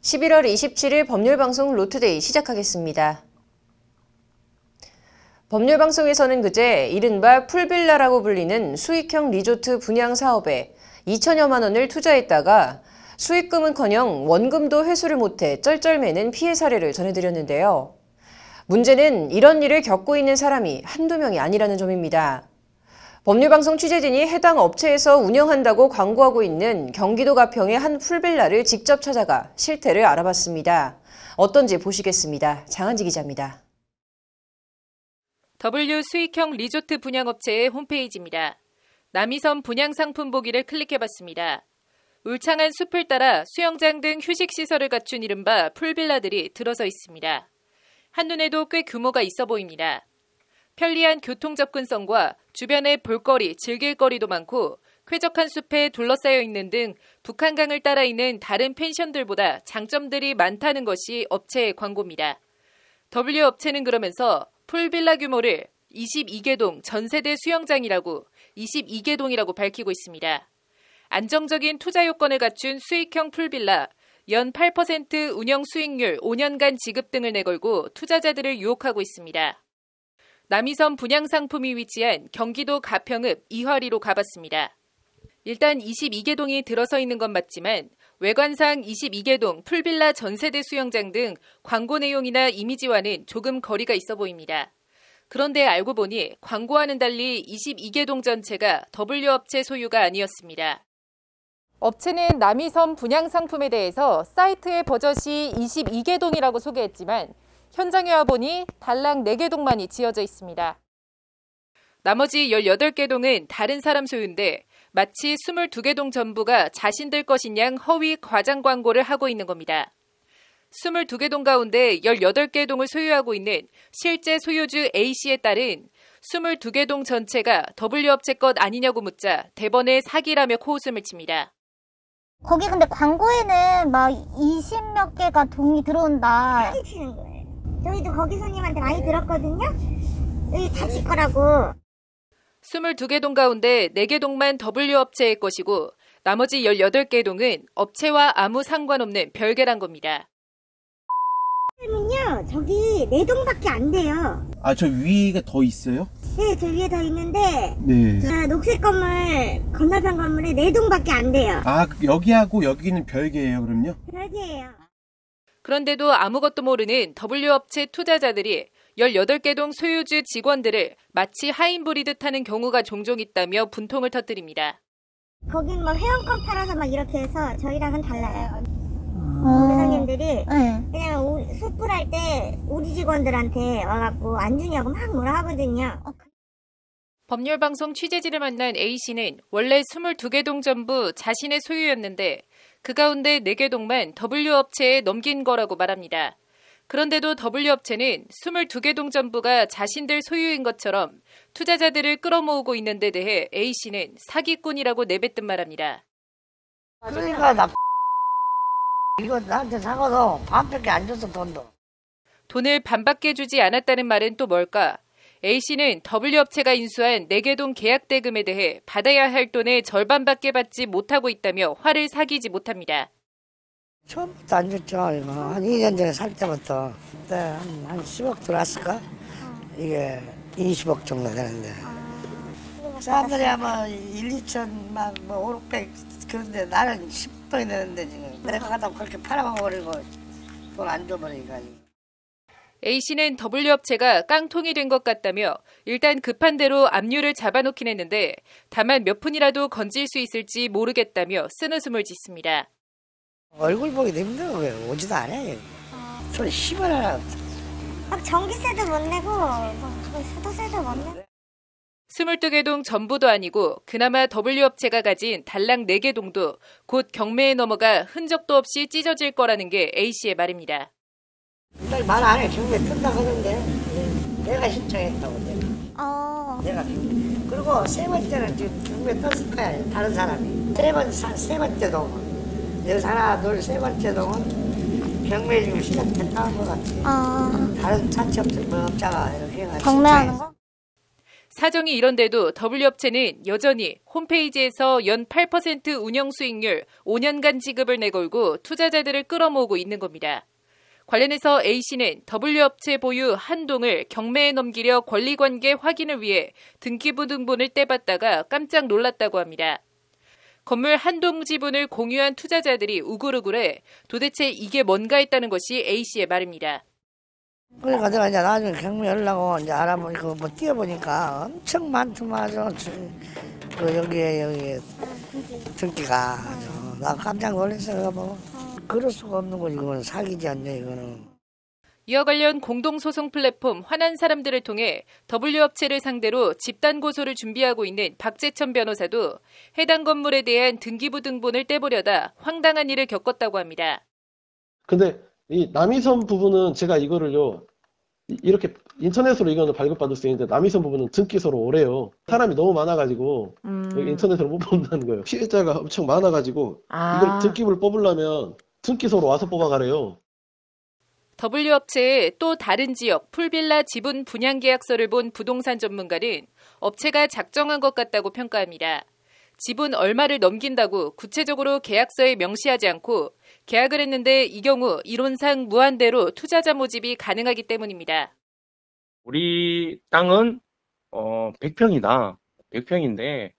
11월 27일 법률방송 로투데이 시작하겠습니다. 법률방송에서는 그제 이른바 풀빌라라고 불리는 수익형 리조트 분양 사업에 2천여만 원을 투자했다가 수익금은커녕 원금도 회수를 못해 쩔쩔매는 피해 사례를 전해드렸는데요. 문제는 이런 일을 겪고 있는 사람이 한두 명이 아니라는 점입니다. 법률방송 취재진이 해당 업체에서 운영한다고 광고하고 있는 경기도 가평의 한 풀빌라를 직접 찾아가 실태를 알아봤습니다. 어떤지 보시겠습니다. 장한지 기자입니다. W 수익형 리조트 분양업체의 홈페이지입니다. 남이섬 분양상품 보기를 클릭해봤습니다. 울창한 숲을 따라 수영장 등 휴식시설을 갖춘 이른바 풀빌라들이 들어서 있습니다. 한눈에도 꽤 규모가 있어 보입니다. 편리한 교통 접근성과 주변에 볼거리, 즐길거리도 많고 쾌적한 숲에 둘러싸여 있는 등 북한강을 따라 있는 다른 펜션들보다 장점들이 많다는 것이 업체의 광고입니다. W 업체는 그러면서 풀빌라 규모를 22개동 전세대 수영장이라고 22개동이라고 밝히고 있습니다. 안정적인 투자 요건을 갖춘 수익형 풀빌라, 연 8% 운영 수익률 5년간 지급 등을 내걸고 투자자들을 유혹하고 있습니다. 남이섬 분양상품이 위치한 경기도 가평읍 이화리로 가봤습니다. 일단 22개동이 들어서 있는 건 맞지만 외관상 22개동 풀빌라 전세대 수영장 등 광고 내용이나 이미지와는 조금 거리가 있어 보입니다. 그런데 알고 보니 광고와는 달리 22개동 전체가 W업체 소유가 아니었습니다. 업체는 남이섬 분양상품에 대해서 사이트의 버젓이 22개동이라고 소개했지만 현장에 와보니 달랑 4개동만이 지어져 있습니다. 나머지 18개동은 다른 사람 소유인데 마치 22개동 전부가 자신들 것인 양 허위 과장 광고를 하고 있는 겁니다. 22개동 가운데 18개동을 소유하고 있는 실제 소유주 A씨에 따른 22개동 전체가 W업체 것 아니냐고 묻자 대번에 사기라며 코웃음을 칩니다. 거기 근데 광고에는 막 20몇 개가 동이 들어온다. 사기 치는 거예요. 저희도 거기 손님한테 많이 들었거든요. 여기 다 질 거라고. 22개동 가운데 4개동만 W업체의 것이고 나머지 18개동은 업체와 아무 상관없는 별개란 겁니다. 그러면요, 저기 4동밖에 안 돼요. 아, 저 위가 더 있어요? 네, 저 위에 더 있는데 네. 저 녹색 건물, 건너편 건물에 4동밖에 안 돼요. 아, 여기하고 여기는 별개예요, 그럼요? 별개예요. 그런데도 아무것도 모르는 W업체 투자자들이 18개동 소유주 직원들을 마치 하인 부리듯 하는 경우가 종종 있다며 분통을 터뜨립니다. 거긴 뭐 회원권 팔아서 막 이렇게 해서 저희랑은 달라요. 회장님들이 네. 그냥 숯불 할 때 우리 직원들한테 와갖고 안 주냐고 막 뭐라 하거든요. 법률방송 취재진을 만난 A씨는 원래 22개동 전부 자신의 소유였는데 그 가운데 4개동만 W업체에 넘긴 거라고 말합니다. 그런데도 W업체는 22개동 전부가 자신들 소유인 것처럼 투자자들을 끌어모으고 있는 데 대해 A씨는 사기꾼이라고 내뱉듯 말합니다. 그러니까 나 이거 나한테 사고도 반밖에 안 줬어, 돈도. 돈을 반밖에 주지 않았다는 말은 또 뭘까? A씨는 W업체가 인수한 4개동 계약 대금에 대해 받아야 할 돈의 절반밖에 받지 못하고 있다며 화를 사기지 못합니다. 처음부터 안 줬죠, 이거. 한 2년 전에 살 때부터. 그때 한 10억 들어왔을까? 이게 20억 정도 되는데. 사람들이 아마 1, 2천, 막, 5, 600, 그런데 나는 10억이 되는데 지금. 내가 갖다 그렇게 팔아먹어버리고 돈 안 줘버리니까. A씨는 W업체가 깡통이 된 것 같다며 일단 급한 대로 압류를 잡아놓긴 했는데 다만 몇 푼이라도 건질 수 있을지 모르겠다며 쓴웃음을 짓습니다. 얼굴 보기도 힘들어, 왜 오지도 않아요. 소리 씹어라. 막 전기세도 못 내고 수도세도 못 내고. 22개동 전부도 아니고 그나마 W업체가 가진 달랑 4개동도 곧 경매에 넘어가 흔적도 없이 찢어질 거라는 게 A씨의 말입니다. 말 안 해. 경매 뜬다고 하는데 내가 신청했다고 내가. 그리고 세 번째는 지금 경매 떴을 거야. 다른 사람이. 세 번째 동은 여기서 하나 둘 세 번째 동은 경매 지금 시작했다는 것 같아. 다른 사채업자가 이렇게 해가지고 경매하는 거? 사정이 이런데도 W업체는 여전히 홈페이지에서 연 8% 운영 수익률 5년간 지급을 내걸고 투자자들을 끌어모으고 있는 겁니다. 관련해서 A씨는 W업체 보유 한동을 경매에 넘기려 권리관계 확인을 위해 등기부 등본을 떼봤다가 깜짝 놀랐다고 합니다. 건물 한동 지분을 공유한 투자자들이 우글우글해 도대체 이게 뭔가 했다는 것이 A씨의 말입니다. 그러니까 내가 이제 나중에 경매 하려고 이제 알아보니까 뭐 뛰어보니까 엄청 많더만 여기에 등기가 나 깜짝 놀랐어요. 뭐 그럴 수가 없는 거지. 이거는 사기지 않냐 이거는. 이와 관련 공동소송 플랫폼 화난 사람들을 통해 W업체를 상대로 집단 고소를 준비하고 있는 박재천 변호사도 해당 건물에 대한 등기부 등본을 떼보려다 황당한 일을 겪었다고 합니다. 근데 이 남이섬 부분은 제가 이거를요, 이렇게 인터넷으로 이거는 발급받을 수 있는데 남이섬 부분은 등기소로 오래요. 사람이 너무 많아가지고 여기 인터넷으로 못 뽑는다는 거예요. 피해자가 엄청 많아가지고 이걸 등기부를 뽑으려면 등기소로 와서 뽑아가래요. W업체의 또 다른 지역 풀빌라 지분 분양 계약서를 본 부동산 전문가는 업체가 작정한 것 같다고 평가합니다. 지분 얼마를 넘긴다고 구체적으로 계약서에 명시하지 않고 계약을 했는데 이 경우 이론상 무한대로 투자자 모집이 가능하기 때문입니다. 우리 땅은 100평이다. 100평인데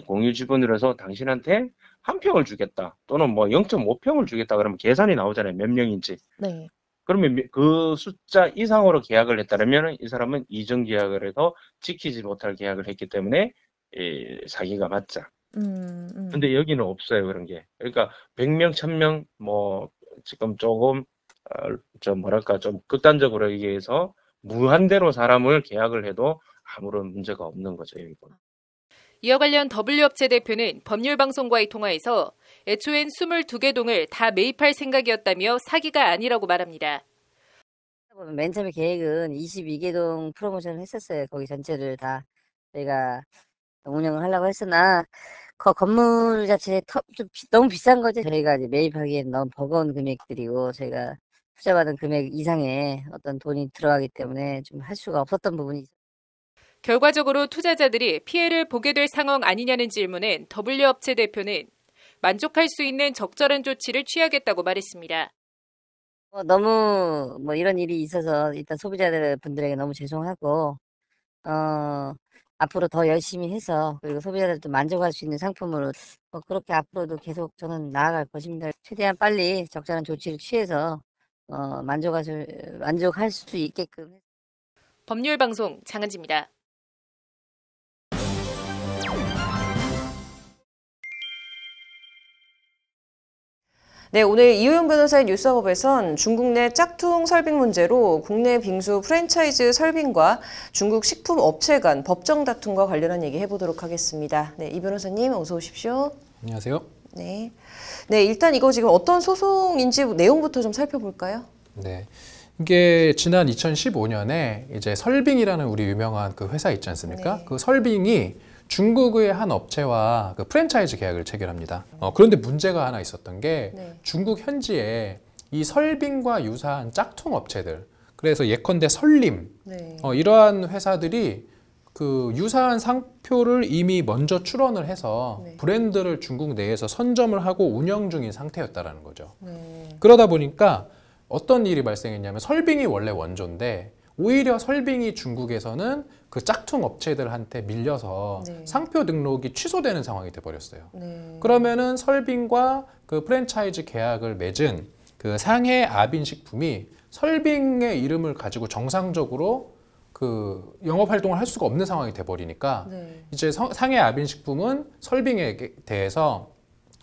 공유 지분이라서 당신한테 한 평을 주겠다. 또는 뭐 0.5평을 주겠다. 그러면 계산이 나오잖아요. 몇 명인지. 네. 그러면 그 숫자 이상으로 계약을 했다면 이 사람은 이전 계약을 해서 지키지 못할 계약을 했기 때문에 사기가 맞자. 근데 여기는 없어요, 그런 게. 그러니까 100명, 1000명 뭐 지금 조금 좀 뭐랄까 좀 극단적으로 얘기해서 무한대로 사람을 계약을 해도 아무런 문제가 없는 거죠, 여기 보면. 이와 관련 W업체 대표는 법률방송과의 통화에서 애초엔 22개 동을 다 매입할 생각이었다며 사기가 아니라고 말합니다. 맨 처음에 계획은 22개 동 프로모션을 했었어요. 거기 전체를 다 저희가 운영을 하려고 했으나 그 건물 자체에 좀 너무 비싼 거죠. 저희가 이제 매입하기엔 너무 버거운 금액들이고 저희가 투자받은 금액 이상의 어떤 돈이 들어가기 때문에 좀 할 수가 없었던 부분이 있어요. 결과적으로 투자자들이 피해를 보게 될 상황 아니냐는 질문엔 W업체 대표는 만족할 수 있는 적절한 조치를 취하겠다고 말했습니다. 너무 뭐 이런 일이 있어서 일단 소비자들 분들에게 너무 죄송하고 앞으로 더 열심히 해서 그리고 소비자들도 만족할 수 있는 상품으로 그렇게 앞으로도 계속 저는 나아갈 것입니다. 최대한 빨리 적절한 조치를 취해서 만족할 수 있게끔. 법률방송 장은지입니다. 네, 오늘 이호영 변호사의 뉴스업에선 중국 내 짝퉁 설빙 문제로 국내 빙수 프랜차이즈 설빙과 중국 식품 업체 간 법정 다툼과 관련한 얘기 해보도록 하겠습니다. 네, 이 변호사님 어서 오십시오. 안녕하세요. 네, 일단 이거 지금 어떤 소송인지 내용부터 좀 살펴볼까요? 네, 이게 지난 2015년에 이제 설빙이라는 우리 유명한 그 회사 있지 않습니까? 네. 그 설빙이 중국의 한 업체와 그 프랜차이즈 계약을 체결합니다. 그런데 문제가 하나 있었던 게 중국 현지에 이 설빙과 유사한 짝퉁 업체들, 그래서 예컨대 설림, 이러한 회사들이 그 유사한 상표를 이미 먼저 출원을 해서 브랜드를 중국 내에서 선점을 하고 운영 중인 상태였다라는 거죠. 그러다 보니까 어떤 일이 발생했냐면 설빙이 원래 원조인데 오히려 설빙이 중국에서는 그 짝퉁 업체들한테 밀려서 상표 등록이 취소되는 상황이 돼버렸어요. 그러면은 설빙과 그 프랜차이즈 계약을 맺은 그 상해 아빈식품이 설빙의 이름을 가지고 정상적으로 그 영업 활동을 할 수가 없는 상황이 돼버리니까 이제 상해 아빈식품은 설빙에 대해서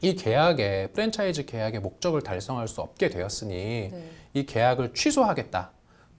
이 계약에 프랜차이즈 계약의 목적을 달성할 수 없게 되었으니 이 계약을 취소하겠다.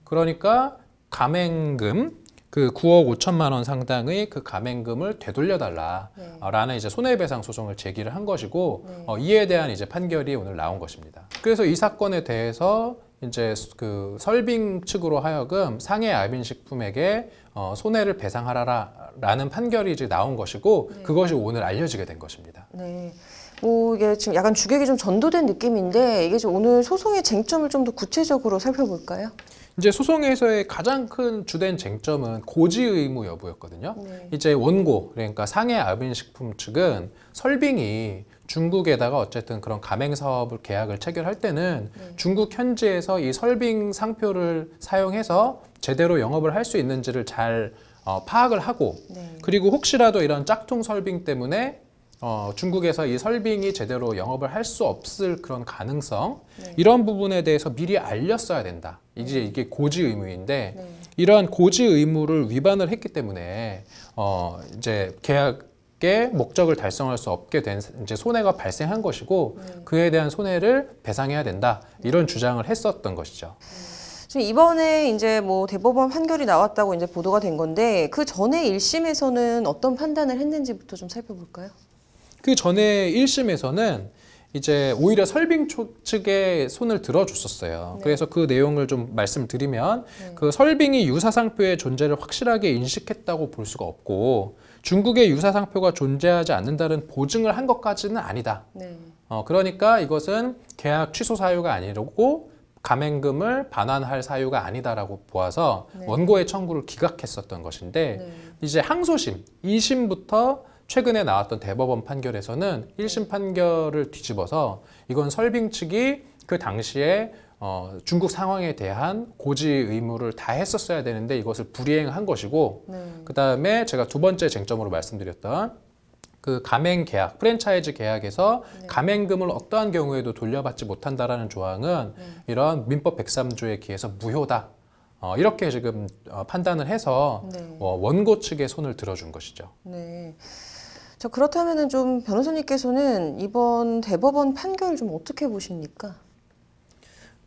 그러니까 가맹금 그 9억 5천만 원 상당의 그 가맹금을 되돌려달라라는 이제 손해배상 소송을 제기를 한 것이고 이에 대한 이제 판결이 오늘 나온 것입니다. 그래서 이 사건에 대해서 이제 그 설빙 측으로 하여금 상해 아빈식품에게 손해를 배상하라라는 판결이 이제 나온 것이고 그것이 오늘 알려지게 된 것입니다. 네. 이게 지금 약간 주객이 좀 전도된 느낌인데 이게 좀 오늘 소송의 쟁점을 좀 더 구체적으로 살펴볼까요? 이제 소송에서의 가장 큰 주된 쟁점은 고지 의무 여부였거든요. 이제 원고, 그러니까 상해 아빈식품 측은 설빙이 중국에다가 어쨌든 그런 가맹 사업을 계약을 체결할 때는 중국 현지에서 이 설빙 상표를 사용해서 제대로 영업을 할 수 있는지를 잘 파악을 하고 그리고 혹시라도 이런 짝퉁 설빙 때문에 중국에서 이 설빙이 제대로 영업을 할 수 없을 그런 가능성 이런 부분에 대해서 미리 알렸어야 된다. 이게 고지 의무인데 이러한 고지 의무를 위반을 했기 때문에 이제 계약의 목적을 달성할 수 없게 된 이제 손해가 발생한 것이고 그에 대한 손해를 배상해야 된다. 이런 주장을 했었던 것이죠. 지금 이번에 이제 뭐 대법원 판결이 나왔다고 이제 보도가 된 건데 그 전에 1심에서는 어떤 판단을 했는지부터 좀 살펴볼까요? 그 전에 1심에서는 이제 오히려 설빙 측에 손을 들어줬었어요. 그래서 그 내용을 좀 말씀드리면 그 설빙이 유사상표의 존재를 확실하게 인식했다고 볼 수가 없고 중국의 유사상표가 존재하지 않는다는 보증을 한 것까지는 아니다. 그러니까 이것은 계약 취소 사유가 아니고 가맹금을 반환할 사유가 아니다라고 보아서 원고의 청구를 기각했었던 것인데 이제 항소심 2심부터 최근에 나왔던 대법원 판결에서는 1심 판결을 뒤집어서 이건 설빙 측이 그 당시에 중국 상황에 대한 고지 의무를 다 했었어야 되는데 이것을 불이행한 것이고 그 다음에 제가 두 번째 쟁점으로 말씀드렸던 그 가맹 계약, 프랜차이즈 계약에서 가맹금을 어떠한 경우에도 돌려받지 못한다라는 조항은 이런 민법 103조에 기해서 무효다. 이렇게 지금 판단을 해서 원고 측에 손을 들어준 것이죠. 네. 자, 그렇다면은 좀 변호사님께서는 이번 대법원 판결을 좀 어떻게 보십니까?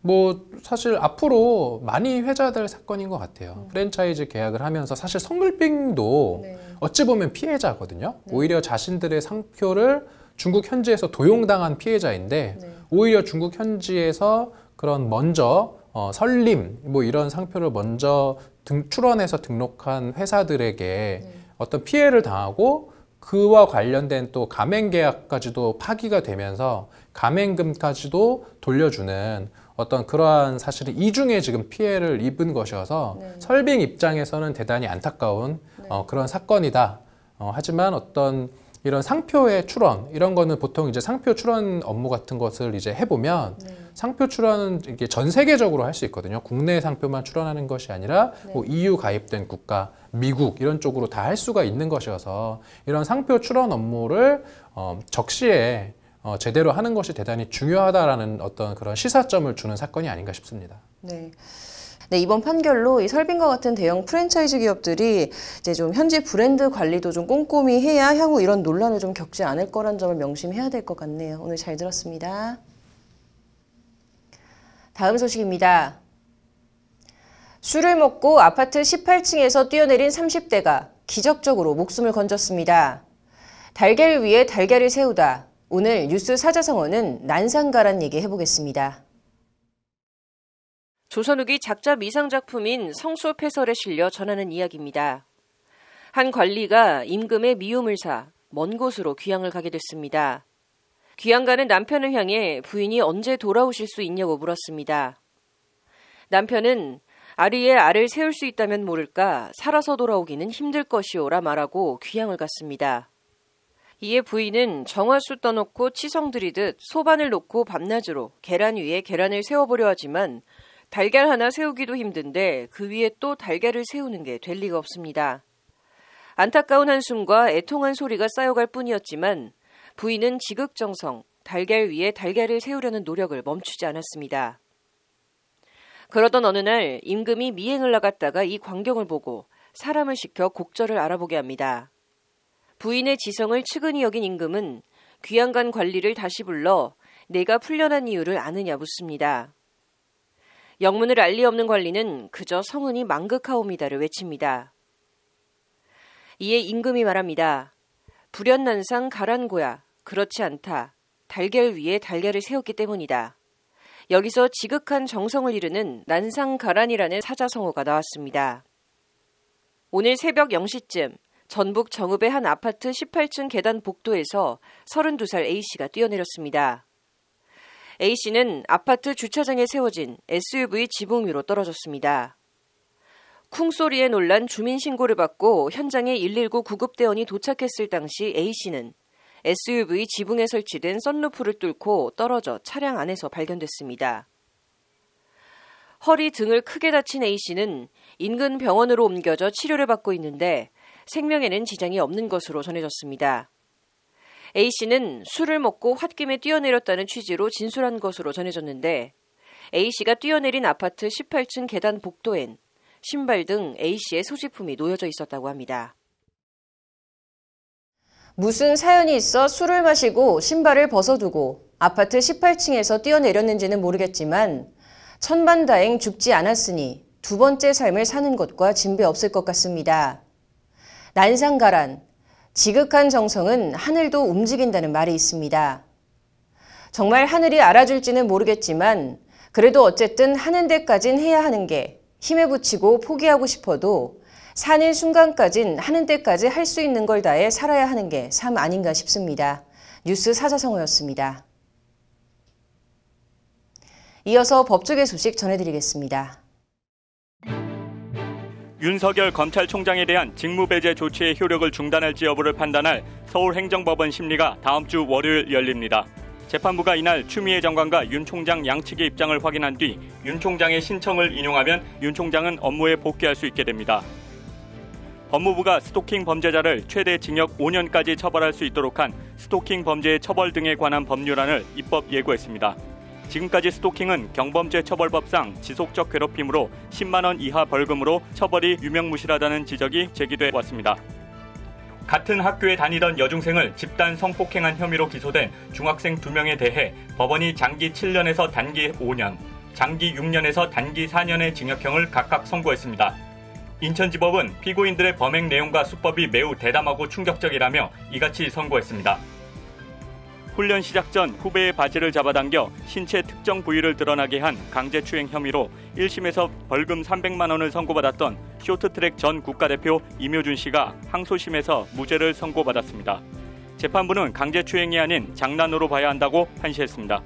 뭐 사실 앞으로 많이 회자될 사건인 것 같아요. 프랜차이즈 계약을 하면서 사실 성물빙도 어찌 보면 피해자거든요. 오히려 자신들의 상표를 중국 현지에서 도용당한 피해자인데 오히려 중국 현지에서 그런 먼저 설림 뭐 이런 상표를 먼저 출원해서 등록한 회사들에게 어떤 피해를 당하고 그와 관련된 또 가맹 계약까지도 파기가 되면서 가맹금까지도 돌려주는 어떤 그러한 사실은 이중에 지금 피해를 입은 것이어서 설빙 입장에서는 대단히 안타까운 그런 사건이다. 하지만 어떤 이런 상표의 출원 이런 거는 보통 이제 상표 출원 업무 같은 것을 이제 해보면 상표 출원은 이게 전 세계적으로 할 수 있거든요. 국내 상표만 출원하는 것이 아니라 뭐 EU 가입된 국가, 미국 이런 쪽으로 다 할 수가 있는 것이어서 이런 상표 출원 업무를 적시에 제대로 하는 것이 대단히 중요하다라는 어떤 그런 시사점을 주는 사건이 아닌가 싶습니다. 네. 네, 이번 판결로 이 설빙과 같은 대형 프랜차이즈 기업들이 이제 좀 현지 브랜드 관리도 좀 꼼꼼히 해야 향후 이런 논란을 좀 겪지 않을 거란 점을 명심해야 될 것 같네요. 오늘 잘 들었습니다. 다음 소식입니다. 술을 먹고 아파트 18층에서 뛰어내린 30대가 기적적으로 목숨을 건졌습니다. 달걀 위에 달걀을 세우다. 오늘 뉴스 사자성어는 난상가란 얘기 해보겠습니다. 조선 후기 작자 미상작품인 성수폐설에 실려 전하는 이야기입니다. 한 관리가 임금의 미움을 사 먼 곳으로 귀향을 가게 됐습니다. 귀향 가는 남편을 향해 부인이 언제 돌아오실 수 있냐고 물었습니다. 남편은 아리에 알을 세울 수 있다면 모를까 살아서 돌아오기는 힘들 것이오라 말하고 귀향을 갔습니다. 이에 부인은 정화수 떠놓고 치성 들이듯 소반을 놓고 밤낮으로 계란 위에 계란을 세워보려 하지만 달걀 하나 세우기도 힘든데 그 위에 또 달걀을 세우는 게 될 리가 없습니다. 안타까운 한숨과 애통한 소리가 쌓여갈 뿐이었지만 부인은 지극정성 달걀 위에 달걀을 세우려는 노력을 멈추지 않았습니다. 그러던 어느 날 임금이 미행을 나갔다가 이 광경을 보고 사람을 시켜 곡절을 알아보게 합니다. 부인의 지성을 측은히 여긴 임금은 귀향간 관리를 다시 불러 내가 풀려난 이유를 아느냐 묻습니다. 영문을 알 리 없는 관리는 그저 성은이 망극하옵니다를 외칩니다. 이에 임금이 말합니다. 불연난상 가란고야. 그렇지 않다. 달걀 위에 달걀을 세웠기 때문이다. 여기서 지극한 정성을 이루는 난상가란이라는 사자성어가 나왔습니다. 오늘 새벽 0시쯤 전북 정읍의 한 아파트 18층 계단 복도에서 32살 A씨가 뛰어내렸습니다. A씨는 아파트 주차장에 세워진 SUV 지붕 위로 떨어졌습니다. 쿵 소리에 놀란 주민 신고를 받고 현장에 119 구급대원이 도착했을 당시 A씨는 SUV 지붕에 설치된 썬루프를 뚫고 떨어져 차량 안에서 발견됐습니다. 허리 등을 크게 다친 A씨는 인근 병원으로 옮겨져 치료를 받고 있는데 생명에는 지장이 없는 것으로 전해졌습니다. A씨는 술을 먹고 홧김에 뛰어내렸다는 취지로 진술한 것으로 전해졌는데 A씨가 뛰어내린 아파트 18층 계단 복도엔 신발 등 A씨의 소지품이 놓여져 있었다고 합니다. 무슨 사연이 있어 술을 마시고 신발을 벗어두고 아파트 18층에서 뛰어내렸는지는 모르겠지만 천반다행 죽지 않았으니 두 번째 삶을 사는 것과 진배 없을 것 같습니다. 난상가란, 지극한 정성은 하늘도 움직인다는 말이 있습니다. 정말 하늘이 알아줄지는 모르겠지만 그래도 어쨌든 하는 데까진 해야 하는 게 힘에 부치고 포기하고 싶어도 사는 순간까진 하는 데까지 할 수 있는 걸 다해 살아야 하는 게 삶 아닌가 싶습니다. 뉴스 사자성어였습니다. 이어서 법조계 소식 전해드리겠습니다. 윤석열 검찰총장에 대한 직무배제 조치의 효력을 중단할지 여부를 판단할 서울행정법원 심리가 다음 주 월요일 열립니다. 재판부가 이날 추미애 장관과 윤 총장 양측의 입장을 확인한 뒤 윤 총장의 신청을 인용하면 윤 총장은 업무에 복귀할 수 있게 됩니다. 법무부가 스토킹 범죄자를 최대 징역 5년까지 처벌할 수 있도록 한 스토킹 범죄의 처벌 등에 관한 법률안을 입법 예고했습니다. 지금까지 스토킹은 경범죄 처벌법상 지속적 괴롭힘으로 10만 원 이하 벌금으로 처벌이 유명무실하다는 지적이 제기돼 왔습니다. 같은 학교에 다니던 여중생을 집단 성폭행한 혐의로 기소된 중학생 2명에 대해 법원이 장기 7년에서 단기 5년, 장기 6년에서 단기 4년의 징역형을 각각 선고했습니다. 인천지법은 피고인들의 범행 내용과 수법이 매우 대담하고 충격적이라며 이같이 선고했습니다. 훈련 시작 전 후배의 바지를 잡아당겨 신체 특정 부위를 드러나게 한 강제추행 혐의로 1심에서 벌금 300만 원을 선고받았던 쇼트트랙 전 국가대표 임효준 씨가 항소심에서 무죄를 선고받았습니다. 재판부는 강제추행이 아닌 장난으로 봐야 한다고 판시했습니다.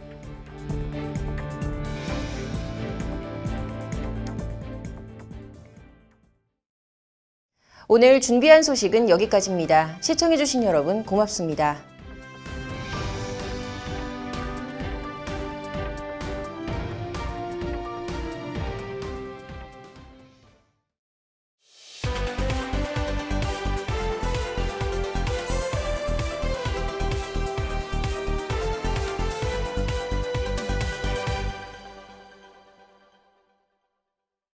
오늘 준비한 소식은 여기까지입니다. 시청해주신 여러분 고맙습니다.